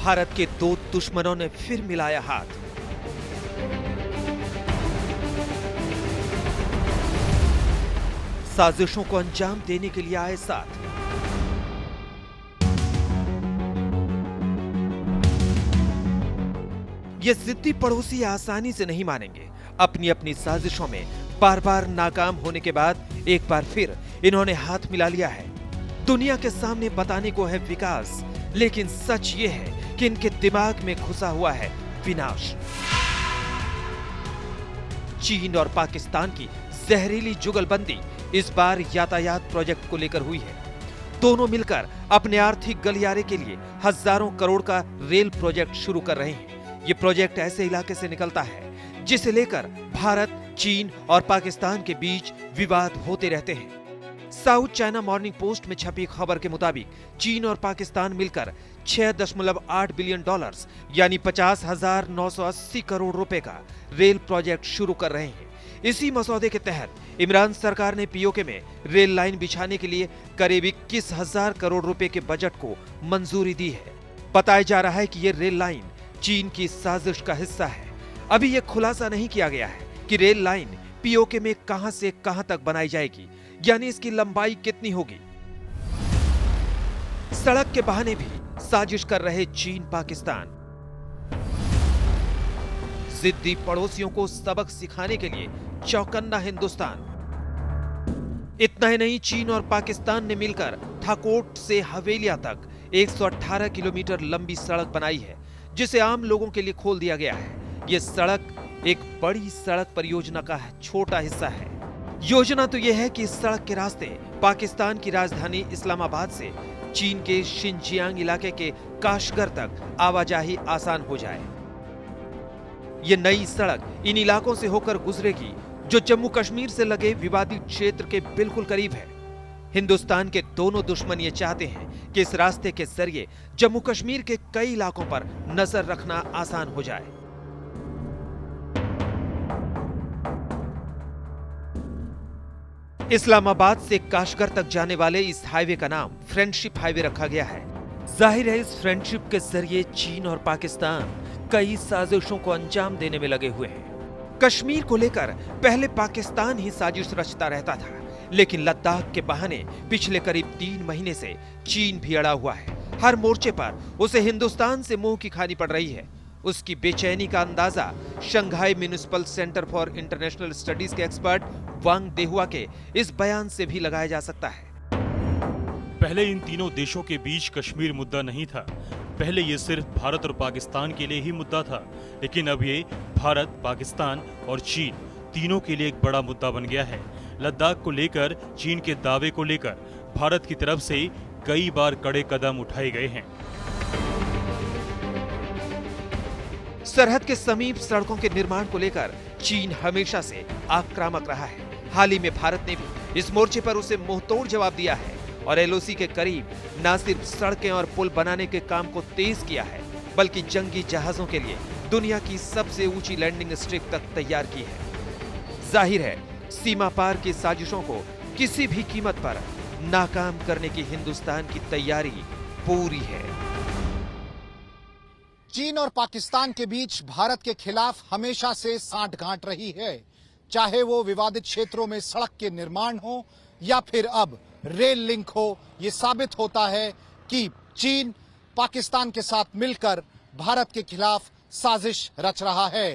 भारत के दो दुश्मनों ने फिर मिलाया हाथ। साजिशों को अंजाम देने के लिए आए साथ। ये जिद्दी पड़ोसी आसानी से नहीं मानेंगे। अपनी अपनी साजिशों में बार बार नाकाम होने के बाद एक बार फिर इन्होंने हाथ मिला लिया है। दुनिया के सामने बताने को है विकास, लेकिन सच ये है कि इनके दिमाग में घुसा हुआ है विनाश। चीन और पाकिस्तान की जहरीली जुगलबंदी इस बार यातायात प्रोजेक्ट को लेकर हुई है। दोनों मिलकर अपने आर्थिक गलियारे के लिए हजारों करोड़ का रेल प्रोजेक्ट शुरू कर रहे हैं। ये प्रोजेक्ट ऐसे इलाके से निकलता है जिसे लेकर भारत, चीन और पाकिस्तान के बीच विवाद होते रहते हैं। साउथ चाइना मॉर्निंग पोस्ट में छपी खबर के मुताबिक चीन और पाकिस्तान मिलकर 6.8 बिलियन डॉलर्स यानी 50,980 करोड़ रुपए का रेल प्रोजेक्ट शुरू कर रहे हैं। इसी मसौदे के तहत इमरान सरकार ने पीओके में रेल लाइन बिछाने के लिए करीब 21,000 करोड़ रुपए के बजट को मंजूरी दी है। बताया जा रहा है कि ये रेल लाइन चीन की साजिश का हिस्सा है। अभी यह खुलासा नहीं किया गया है कि रेल लाइन पीओके में कहां से कहां तक बनाई जाएगी, यानी इसकी लंबाई कितनी होगी। सड़क के बहाने भी साजिश कर रहे चीन पाकिस्तान। जिद्दी पड़ोसियों को सबक सिखाने के लिए चौकन्ना हिंदुस्तान। इतना ही नहीं, चीन और पाकिस्तान ने मिलकर ठाकोट से हवेलिया तक 118 किलोमीटर लंबी सड़क बनाई है, जिसे आम लोगों के लिए खोल दिया गया है। यह सड़क एक बड़ी सड़क परियोजना का छोटा हिस्सा है। योजना तो यह है कि इस सड़क के रास्ते पाकिस्तान की राजधानी इस्लामाबाद से चीन के शिनजियांग इलाके के काशगर तक आवाजाही आसान हो जाए। ये नई सड़क इन इलाकों से होकर गुजरेगी जो जम्मू कश्मीर से लगे विवादित क्षेत्र के बिल्कुल करीब है। हिंदुस्तान के दोनों दुश्मन ये चाहते हैं कि इस रास्ते के जरिए जम्मू कश्मीर के कई इलाकों पर नजर रखना आसान हो जाए। इस्लामाबाद से काशगर तक जाने वाले इस हाईवे का नाम फ्रेंडशिप हाईवे रखा गया है। जाहिर है, इस फ्रेंडशिप के जरिए चीन और पाकिस्तान कई साजिशों को अंजाम देने में लगे हुए हैं। कश्मीर को लेकर पहले पाकिस्तान ही साजिश रचता रहता था, लेकिन लद्दाख के बहाने पिछले करीब 3 महीने से चीन भी अड़ा हुआ है। हर मोर्चे पर उसे हिंदुस्तान से मुंह की खानी पड़ रही है। उसकी बेचैनी का अंदाजा Shanghai municipal centre for international studies के एक्सपर्ट वांग देहुआ के इस बयान से भी लगाया जा सकता है। पहले इन तीनों देशों के बीच कश्मीर मुद्दा नहीं था। पहले ये सिर्फ भारत और पाकिस्तान के लिए ही मुद्दा था, लेकिन अब ये भारत, पाकिस्तान और चीन तीनों के लिए एक बड़ा मुद्दा बन गया है। लद्दाख को लेकर चीन के दावे को लेकर भारत की तरफ से कई बार कड़े कदम उठाए गए हैं। सरहद के समीप सड़कों के निर्माण को लेकर चीन हमेशा से आक्रामक रहा है। हाल ही में भारत ने भी इस मोर्चे पर उसे मुंहतोड़ जवाब दिया है और एलओसी के करीब न सिर्फ सड़कें और पुल बनाने के काम को तेज किया है, बल्कि जंगी जहाजों के लिए दुनिया की सबसे ऊंची लैंडिंग स्ट्रिप तक तैयार की है। जाहिर है, सीमा पार की साजिशों को किसी भी कीमत पर नाकाम करने की हिंदुस्तान की तैयारी पूरी है। चीन और पाकिस्तान के बीच भारत के खिलाफ हमेशा से सांठगांठ रही है, चाहे वो विवादित क्षेत्रों में सड़क के निर्माण हो या फिर अब रेल लिंक हो। ये साबित होता है कि चीन पाकिस्तान के साथ मिलकर भारत के खिलाफ साजिश रच रहा है।